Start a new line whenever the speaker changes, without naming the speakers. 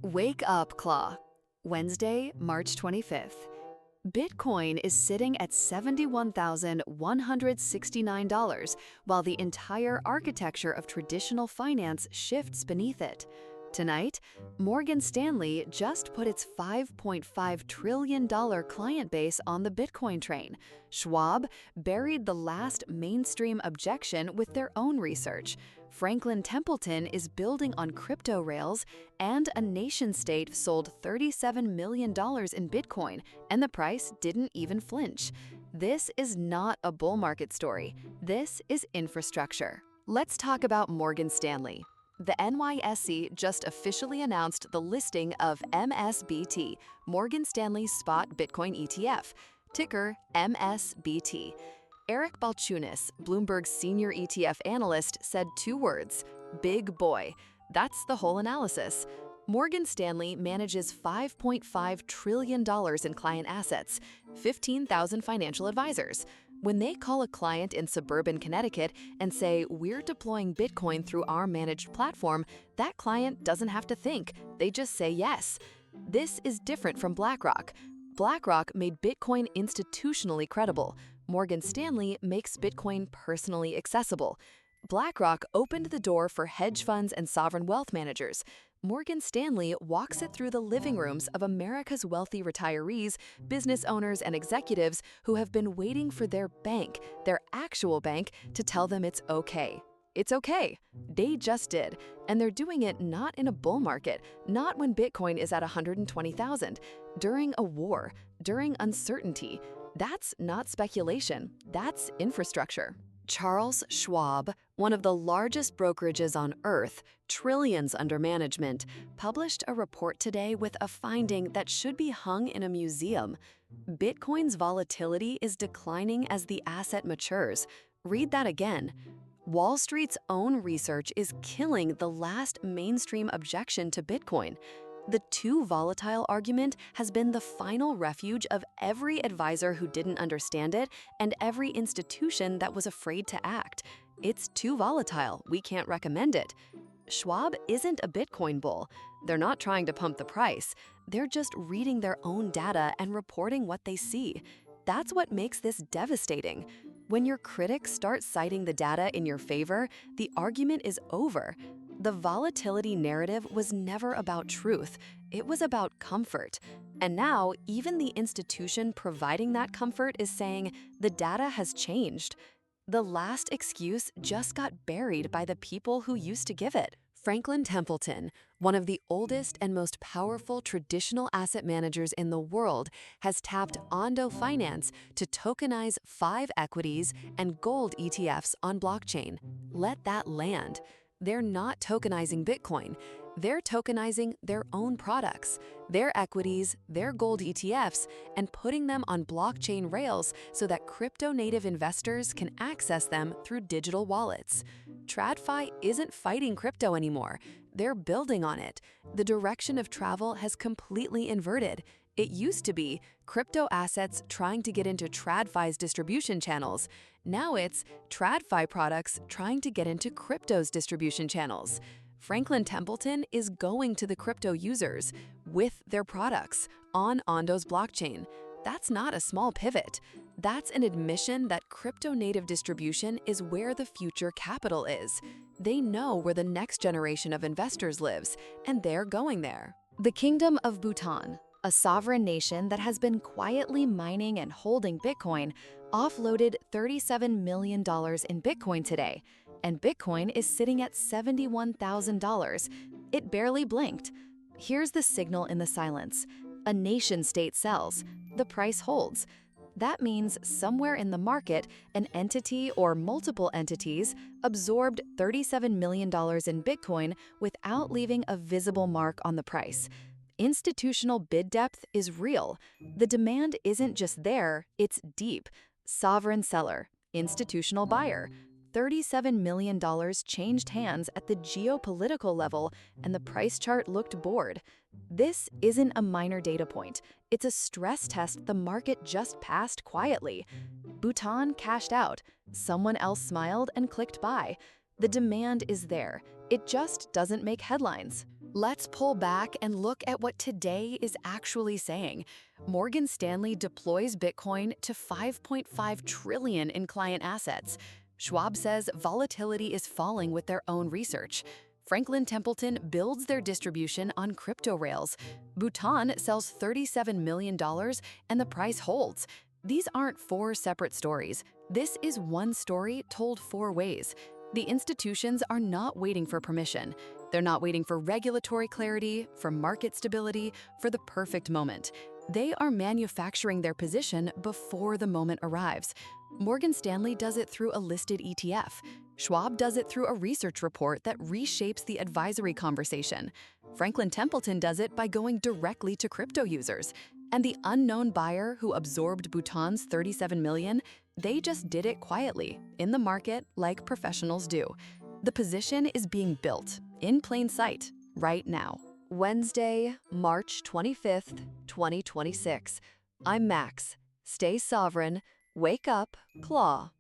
Wake up, Claw. Wednesday, March 25th. Bitcoin is sitting at $71,169, while the entire architecture of traditional finance shifts beneath it. Tonight, Morgan Stanley just put its $5.5 trillion client base on the Bitcoin train. Schwab buried the last mainstream objection with their own research. Franklin Templeton is building on crypto rails, and a nation-state sold $37 million in Bitcoin, and the price didn't even flinch. This is not a bull market story. This is infrastructure. Let's talk about Morgan Stanley. The NYSE just officially announced the listing of MSBT, Morgan Stanley Spot Bitcoin ETF, ticker MSBT. Eric Balchunas, Bloomberg's senior ETF analyst, said two words: big boy. That's the whole analysis. Morgan Stanley manages $5.5 trillion in client assets, 15,000 financial advisors. When they call a client in suburban Connecticut and say, "We're deploying Bitcoin through our managed platform," that client doesn't have to think. They just say yes. This is different from BlackRock. BlackRock made Bitcoin institutionally credible. Morgan Stanley makes Bitcoin personally accessible. BlackRock opened the door for hedge funds and sovereign wealth managers. Morgan Stanley walks it through the living rooms of America's wealthy retirees, business owners, and executives who have been waiting for their bank, their actual bank, to tell them it's okay. It's okay. They just did. And they're doing it not in a bull market, not when Bitcoin is at 120,000, during a war, during uncertainty. That's not speculation. That's infrastructure. Charles Schwab, one of the largest brokerages on Earth, trillions under management, published a report today with a finding that should be hung in a museum. Bitcoin's volatility is declining as the asset matures. Read that again. Wall Street's own research is killing the last mainstream objection to Bitcoin. The too volatile argument has been the final refuge of every advisor who didn't understand it and every institution that was afraid to act. It's too volatile. We can't recommend it. Schwab isn't a Bitcoin bull. They're not trying to pump the price. They're just reading their own data and reporting what they see. That's what makes this devastating. When your critics start citing the data in your favor, the argument is over. The volatility narrative was never about truth. It was about comfort. And now, even the institution providing that comfort is saying the data has changed. The last excuse just got buried by the people who used to give it. Franklin Templeton, one of the oldest and most powerful traditional asset managers in the world, has tapped Ondo Finance to tokenize 5 equities and gold ETFs on blockchain. Let that land. They're not tokenizing Bitcoin. They're tokenizing their own products, their equities, their gold ETFs, and putting them on blockchain rails so that crypto-native investors can access them through digital wallets. TradFi isn't fighting crypto anymore. They're building on it. The direction of travel has completely inverted. It used to be crypto assets trying to get into TradFi's distribution channels. Now it's TradFi products trying to get into crypto's distribution channels. Franklin Templeton is going to the crypto users with their products on Ondo's blockchain. That's not a small pivot. That's an admission that crypto-native distribution is where the future capital is. They know where the next generation of investors lives, and they're going there. The Kingdom of Bhutan, a sovereign nation that has been quietly mining and holding Bitcoin, offloaded $37 million in Bitcoin today, and Bitcoin is sitting at $71,000. It barely blinked. Here's the signal in the silence. A nation-state sells. The price holds. That means somewhere in the market, an entity or multiple entities absorbed $37 million in Bitcoin without leaving a visible mark on the price. Institutional bid depth is real. The demand isn't just there, it's deep. Sovereign seller, institutional buyer. $37 million changed hands at the geopolitical level, and the price chart looked bored. This isn't a minor data point. It's a stress test the market just passed quietly. Bhutan cashed out. Someone else smiled and clicked buy. The demand is there. It just doesn't make headlines. Let's pull back and look at what today is actually saying. Morgan Stanley deploys Bitcoin to 5.5 trillion in client assets. Schwab says volatility is falling with their own research. Franklin Templeton builds their distribution on crypto rails. Bhutan sells $37 million and the price holds. These aren't four separate stories. This is one story told four ways. The institutions are not waiting for permission. They're not waiting for regulatory clarity, for market stability, for the perfect moment. They are manufacturing their position before the moment arrives. Morgan Stanley does it through a listed ETF. Schwab does it through a research report that reshapes the advisory conversation. Franklin Templeton does it by going directly to crypto users. And the unknown buyer who absorbed Bhutan's $37 million, they just did it quietly, in the market, like professionals do. The position is being built, in plain sight, right now. Wednesday, March 25th, 2026. I'm Max. Stay sovereign, wake up, claw.